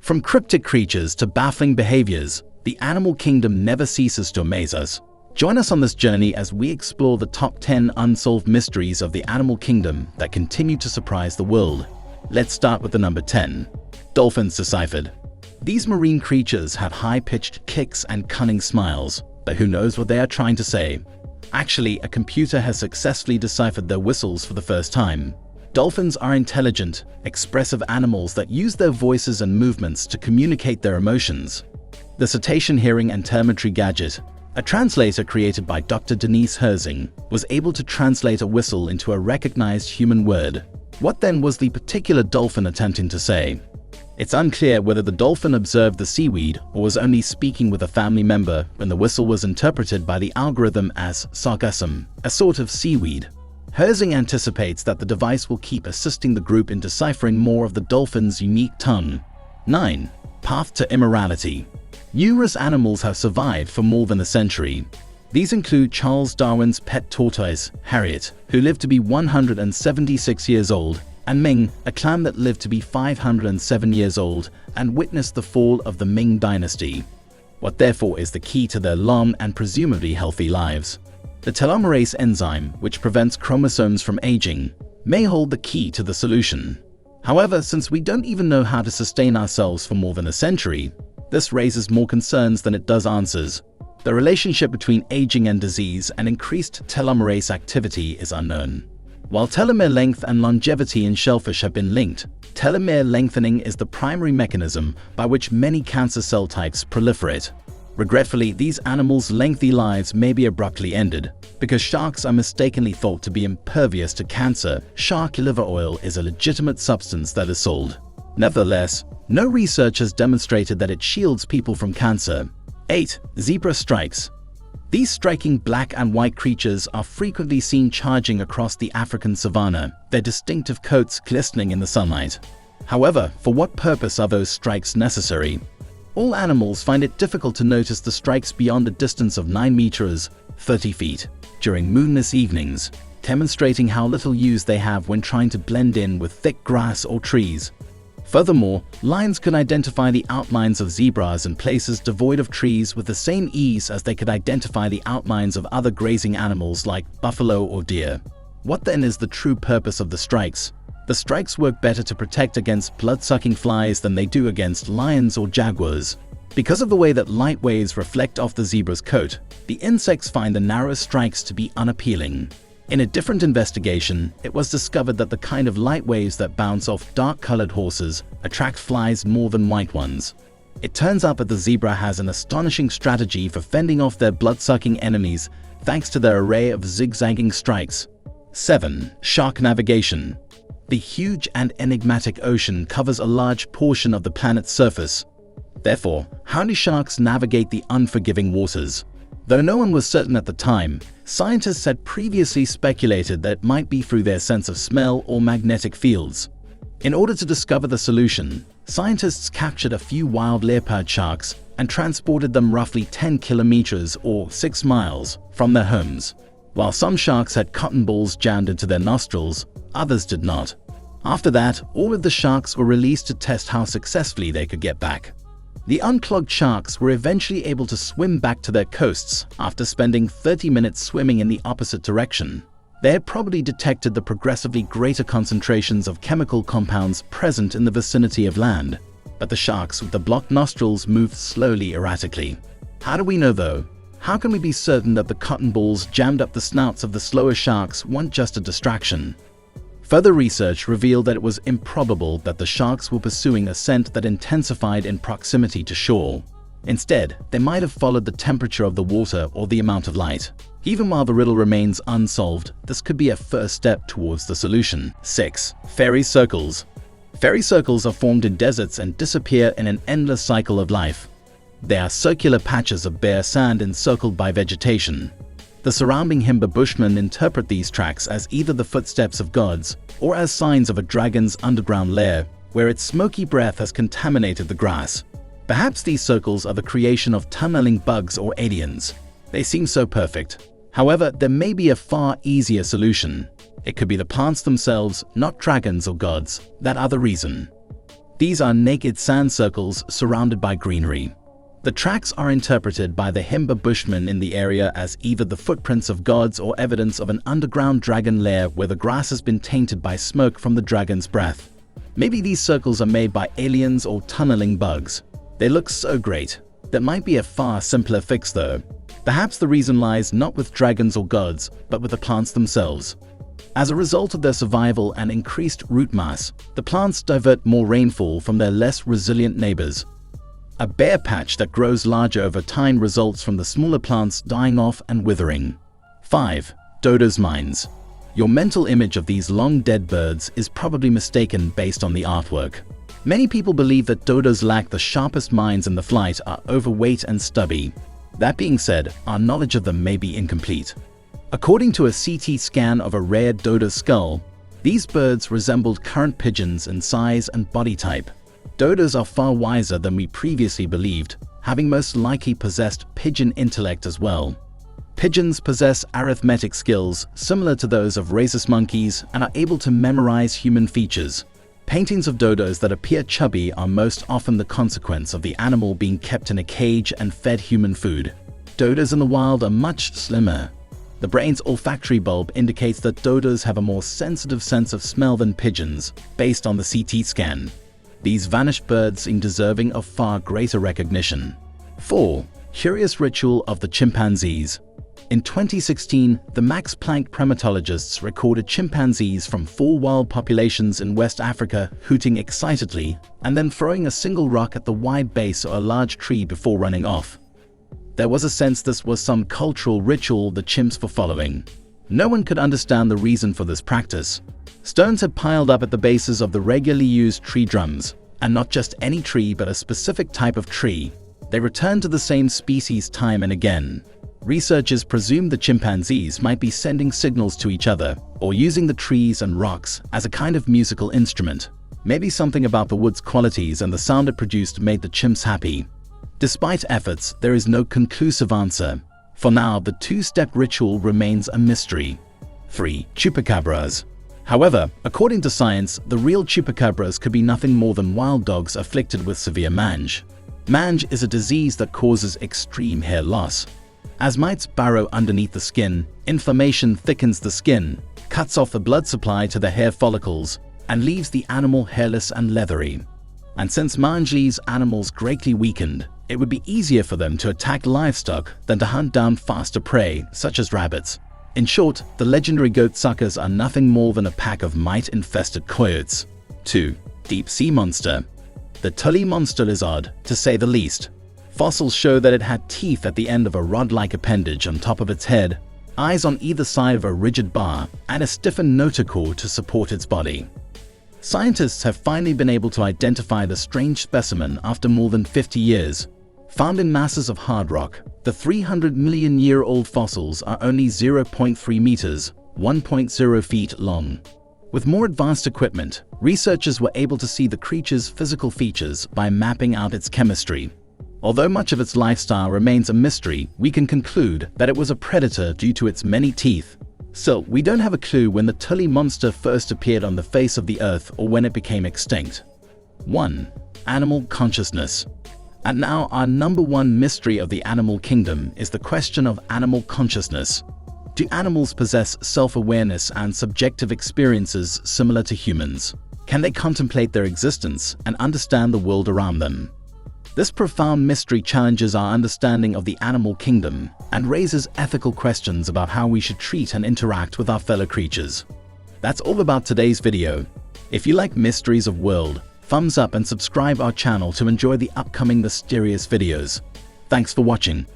From cryptic creatures to baffling behaviors, the animal kingdom never ceases to amaze us. Join us on this journey as we explore the top 10 unsolved mysteries of the animal kingdom that continue to surprise the world. Let's start with the number 10. Dolphins deciphered. These marine creatures have high-pitched kicks and cunning smiles, but who knows what they are trying to say? Actually, a computer has successfully deciphered their whistles for the first time. Dolphins are intelligent, expressive animals that use their voices and movements to communicate their emotions. The cetacean hearing and telemetry gadget, a translator created by Dr. Denise Herzing, was able to translate a whistle into a recognized human word. What then was the particular dolphin attempting to say? It's unclear whether the dolphin observed the seaweed or was only speaking with a family member when the whistle was interpreted by the algorithm as sargassum, a sort of seaweed. Herzing anticipates that the device will keep assisting the group in deciphering more of the dolphin's unique tongue. 9. Path to immorality. Numerous animals have survived for more than a century. These include Charles Darwin's pet tortoise, Harriet, who lived to be 176 years old, and Ming, a clam that lived to be 507 years old and witnessed the fall of the Ming dynasty. What therefore is the key to their long and presumably healthy lives? The telomerase enzyme, which prevents chromosomes from aging, may hold the key to the solution. However, since we don't even know how to sustain ourselves for more than a century, this raises more concerns than it does answers. The relationship between aging and disease and increased telomerase activity is unknown. While telomere length and longevity in shellfish have been linked, telomere lengthening is the primary mechanism by which many cancer cell types proliferate. Regretfully, these animals' lengthy lives may be abruptly ended. Because sharks are mistakenly thought to be impervious to cancer, shark liver oil is a legitimate substance that is sold. Nevertheless, no research has demonstrated that it shields people from cancer. 8. Zebra strikes. These striking black and white creatures are frequently seen charging across the African savanna, their distinctive coats glistening in the sunlight. However, for what purpose are those strikes necessary? All animals find it difficult to notice the strikes beyond a distance of 9 meters, 30 feet, during moonless evenings, demonstrating how little use they have when trying to blend in with thick grass or trees. Furthermore, lions can identify the outlines of zebras in places devoid of trees with the same ease as they could identify the outlines of other grazing animals like buffalo or deer. What then is the true purpose of the strikes? The strikes work better to protect against blood-sucking flies than they do against lions or jaguars. Because of the way that light waves reflect off the zebra's coat, the insects find the narrow strikes to be unappealing. In a different investigation, it was discovered that the kind of light waves that bounce off dark-colored horses attract flies more than white ones. It turns out that the zebra has an astonishing strategy for fending off their blood-sucking enemies thanks to their array of zigzagging strikes. 7. Shark navigation. The huge and enigmatic ocean covers a large portion of the planet's surface. Therefore, how do sharks navigate the unforgiving waters? Though no one was certain at the time, scientists had previously speculated that it might be through their sense of smell or magnetic fields. In order to discover the solution, scientists captured a few wild leopard sharks and transported them roughly 10 kilometers or 6 miles from their homes. While some sharks had cotton balls jammed into their nostrils, others did not. After that, all of the sharks were released to test how successfully they could get back. The unclogged sharks were eventually able to swim back to their coasts after spending 30 minutes swimming in the opposite direction. They had probably detected the progressively greater concentrations of chemical compounds present in the vicinity of land, but the sharks with the blocked nostrils moved slowly erratically. How do we know though? How can we be certain that the cotton balls jammed up the snouts of the slower sharks weren't just a distraction? Further research revealed that it was improbable that the sharks were pursuing a scent that intensified in proximity to shore. Instead, they might have followed the temperature of the water or the amount of light. Even while the riddle remains unsolved, this could be a first step towards the solution. 6. Fairy circles. Fairy circles are formed in deserts and disappear in an endless cycle of life. They are circular patches of bare sand encircled by vegetation. The surrounding Himba Bushmen interpret these tracks as either the footsteps of gods or as signs of a dragon's underground lair, where its smoky breath has contaminated the grass. Perhaps these circles are the creation of tunneling bugs or aliens. They seem so perfect. However, there may be a far easier solution. It could be the plants themselves, not dragons or gods. That are the reason. These are naked sand circles surrounded by greenery. The tracks are interpreted by the Himba Bushmen in the area as either the footprints of gods or evidence of an underground dragon lair where the grass has been tainted by smoke from the dragon's breath. Maybe these circles are made by aliens or tunneling bugs. They look so great. That might be a far simpler fix though. Perhaps the reason lies not with dragons or gods, but with the plants themselves. As a result of their survival and increased root mass, the plants divert more rainfall from their less resilient neighbors. A bare patch that grows larger over time results from the smaller plants dying off and withering. 5. Dodo's minds. Your mental image of these long dead birds is probably mistaken based on the artwork. Many people believe that dodos lack the sharpest minds in the flight, are overweight and stubby. That being said, our knowledge of them may be incomplete. According to a CT scan of a rare dodo skull, these birds resembled current pigeons in size and body type. Dodos are far wiser than we previously believed, having most likely possessed pigeon intellect as well. Pigeons possess arithmetic skills similar to those of rhesus monkeys and are able to memorize human features. Paintings of dodos that appear chubby are most often the consequence of the animal being kept in a cage and fed human food. Dodos in the wild are much slimmer. The brain's olfactory bulb indicates that dodos have a more sensitive sense of smell than pigeons, based on the CT scan. These vanished birds seem deserving of far greater recognition. 4. Curious Ritual of the Chimpanzees. In 2016, the Max Planck primatologists recorded chimpanzees from 4 wild populations in West Africa hooting excitedly and then throwing a single rock at the wide base of a large tree before running off. There was a sense this was some cultural ritual the chimps were following. No one could understand the reason for this practice. Stones had piled up at the bases of the regularly used tree drums, and not just any tree but a specific type of tree. They returned to the same species time and again. Researchers presumed the chimpanzees might be sending signals to each other or using the trees and rocks as a kind of musical instrument. Maybe something about the wood's qualities and the sound it produced made the chimps happy. Despite efforts, there is no conclusive answer. For now, the 2-step ritual remains a mystery. 3. Chupacabras. However, according to science, the real chupacabras could be nothing more than wild dogs afflicted with severe mange. Mange is a disease that causes extreme hair loss. As mites burrow underneath the skin, inflammation thickens the skin, cuts off the blood supply to the hair follicles, and leaves the animal hairless and leathery. And since mange leaves animals greatly weakened, it would be easier for them to attack livestock than to hunt down faster prey, such as rabbits. In short, the legendary goat suckers are nothing more than a pack of mite-infested coyotes. 2. Deep sea monster. The Tully monster lizard, to say the least. Fossils show that it had teeth at the end of a rod-like appendage on top of its head, eyes on either side of a rigid bar, and a stiffened notochord to support its body. Scientists have finally been able to identify the strange specimen after more than 50 years. Found in masses of hard rock, the 300-million-year-old fossils are only 0.3 meters, 1.0 feet long. With more advanced equipment, researchers were able to see the creature's physical features by mapping out its chemistry. Although much of its lifestyle remains a mystery, we can conclude that it was a predator due to its many teeth. Still, we don't have a clue when the Tully monster first appeared on the face of the earth or when it became extinct. 1. Animal consciousness. And now our number 1 mystery of the animal kingdom is the question of animal consciousness. Do animals possess self-awareness and subjective experiences similar to humans? Can they contemplate their existence and understand the world around them? This profound mystery challenges our understanding of the animal kingdom and raises ethical questions about how we should treat and interact with our fellow creatures. That's all about today's video. If you like mysteries of world, thumbs up and subscribe our channel to enjoy the upcoming mysterious videos. Thanks for watching.